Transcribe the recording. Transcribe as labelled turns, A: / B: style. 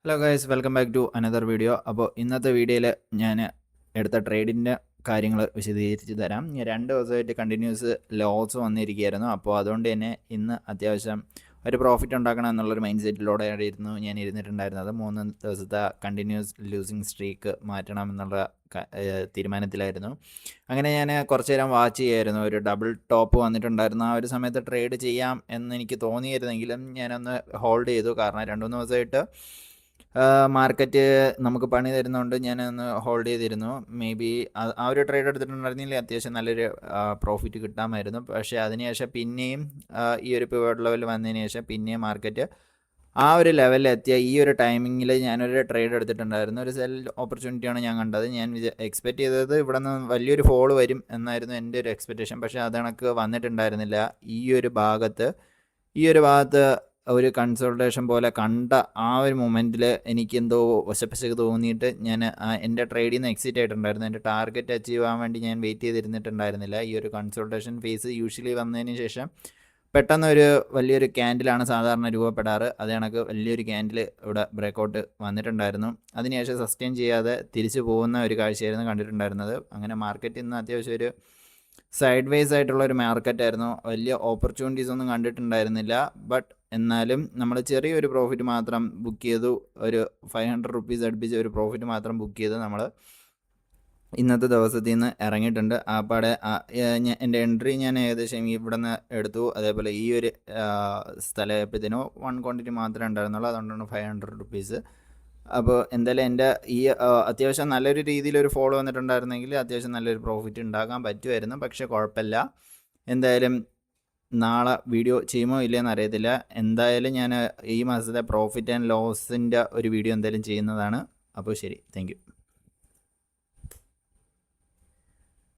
A: Hello guys, welcome back to another video. അപ്പോൾ ഇന്നത്തെ വീഡിയോയിൽ ഞാൻ എടുത്ത ട്രേഡിൻ്റെ കാര്യങ്ങൾ വിശദീകരിച്ച് തരാം. ഞാൻ 2 ദിവസമായിട്ട് കണ്ടിന്യൂസ് ലോസ് വന്നിരിക്കുകയായിരുന്നു. അപ്പോൾ അതുകൊണ്ട് തന്നെ ഇന്ന് അത്യാവശ്യം ഒരു പ്രോഫിറ്റ് ഉണ്ടാക്കണം എന്നുള്ളൊരു മൈൻഡ് സെറ്റിലൂടെ ആയിരുന്നു ഞാൻ ഇരുന്നിട്ടുണ്ടായിരുന്നത്. 3 ദിവസത്തെ കണ്ടിന്യൂസ് ലൂസിങ് സ്ട്രീക്ക് മാറ്റണം എന്നുള്ള തീരുമാനത്തിലായിരുന്നു. അങ്ങനെ ഞാൻ കുറച്ച് നേരം വാച്ച് ചെയ്യായിരുന്നു. ഒരു ഡബിൾ ടോപ്പ് വന്നിട്ടുണ്ടായിരുന്നു. ആ ഒരു സമയത്ത് ട്രേഡ് ചെയ്യാം എന്നെനിക്ക് തോന്നിയിരുന്നെങ്കിലും ഞാനൊന്ന് ഹോൾഡ് ചെയ്തു. കാരണം 2-3 ദിവസമായിട്ട് മാർക്കറ്റ് നമുക്ക് പണി തരുന്നതുകൊണ്ട് ഞാനൊന്ന് ഹോൾഡ് ചെയ്തിരുന്നു. മേ ബി ആ ഒരു ട്രേഡ് എടുത്തിട്ടുണ്ടായിരുന്നെങ്കിൽ അത്യാവശ്യം നല്ലൊരു പ്രോഫിറ്റ് കിട്ടാമായിരുന്നു. പക്ഷേ അതിനുശേഷം പിന്നെയും ഈ ഒരു പിവറ്റ് ലെവൽ വന്നതിന് ശേഷം പിന്നെയും മാർക്കറ്റ് ആ ഒരു ലെവലിൽ എത്തിയ ഈ ഒരു ടൈമിങ്ങിൽ ഞാനൊരു ട്രേഡ് എടുത്തിട്ടുണ്ടായിരുന്നു. ഒരു സെൽ ഓപ്പർച്യൂണിറ്റിയാണ് ഞാൻ കണ്ടത്. ഞാൻ എക്സ്പെക്റ്റ് ചെയ്തത് ഇവിടെ നിന്ന് വലിയൊരു ഫോൾ വരും എന്നായിരുന്നു എൻ്റെ ഒരു എക്സ്പെക്റ്റേഷൻ. പക്ഷേ അത് കണക്ക് വന്നിട്ടുണ്ടായിരുന്നില്ല. ഈ ഒരു ഭാഗത്ത് ഒരു കൺസൾട്ടേഷൻ പോലെ കണ്ട ആ ഒരു മൊമെൻറ്റിൽ എനിക്കെന്തോ വശപ്പശക്ക് തോന്നിയിട്ട് ഞാൻ എൻ്റെ ട്രേഡിൽ നിന്ന് എക്സിറ്റ് ആയിട്ടുണ്ടായിരുന്നു. എൻ്റെ ടാർഗറ്റ് അച്ചീവ് ആവാൻ വേണ്ടി ഞാൻ വെയിറ്റ് ചെയ്തിരുന്നിട്ടുണ്ടായിരുന്നില്ല. ഈ ഒരു കൺസൾട്ടേഷൻ ഫേസ് യൂഷ്വലി വന്നതിന് ശേഷം പെട്ടെന്നൊരു വലിയൊരു ക്യാൻഡിലാണ് സാധാരണ രൂപപ്പെടാറ്. അത് കണക്ക് വലിയൊരു ക്യാൻഡിൽ ഇവിടെ ബ്രേക്കൗട്ട് വന്നിട്ടുണ്ടായിരുന്നു. അതിനുശേഷം സസ്റ്റെയിൻ ചെയ്യാതെ തിരിച്ചു പോകുന്ന ഒരു കാഴ്ചയായിരുന്നു കണ്ടിട്ടുണ്ടായിരുന്നത്. അങ്ങനെ മാർക്കറ്റ് ഇന്ന് അത്യാവശ്യം ഒരു സൈഡ് വേസ് ആയിട്ടുള്ള ഒരു മാർക്കറ്റായിരുന്നു. വലിയ ഓപ്പർച്യൂണിറ്റീസ് ഒന്നും കണ്ടിട്ടുണ്ടായിരുന്നില്ല. ബട്ട് എന്നാലും നമ്മൾ ചെറിയൊരു പ്രോഫിറ്റ് മാത്രം ബുക്ക് ചെയ്തു. ഒരു 500 റുപ്പീസ് അടുപ്പിച്ച് ഒരു പ്രോഫിറ്റ് മാത്രം ബുക്ക് ചെയ്ത് നമ്മൾ ഇന്നത്തെ ദിവസത്തിൽ നിന്ന് ഇറങ്ങിയിട്ടുണ്ട്. ആപ്പാടെ എൻ്റെ എൻട്രി ഞാൻ ഏകദേശം ഇവിടെ നിന്ന് എടുത്തു. അതേപോലെ ഈ ഒരു സ്ഥലത്തിനോ 1 ക്വാണ്ടിറ്റി മാത്രമേ ഉണ്ടായിരുന്നുള്ളൂ. അതുകൊണ്ടാണ് 500 റുപ്പീസ്. അപ്പോൾ എന്തായാലും എൻ്റെ ഈ അത്യാവശ്യം നല്ലൊരു രീതിയിലൊരു ഫോളോ വന്നിട്ടുണ്ടായിരുന്നെങ്കിൽ അത്യാവശ്യം നല്ലൊരു പ്രോഫിറ്റ് ഉണ്ടാക്കാൻ പറ്റുമായിരുന്നു. പക്ഷേ കുഴപ്പമില്ല. എന്തായാലും നാളെ വീഡിയോ ചെയ്യുമോ ഇല്ലയെന്ന് അറിയത്തില്ല. എന്തായാലും ഞാൻ ഈ മാസത്തെ പ്രോഫിറ്റ് ആൻഡ് ലോസിൻ്റെ ഒരു വീഡിയോ എന്തായാലും ചെയ്യുന്നതാണ്. അപ്പോൾ ശരി, താങ്ക് യു.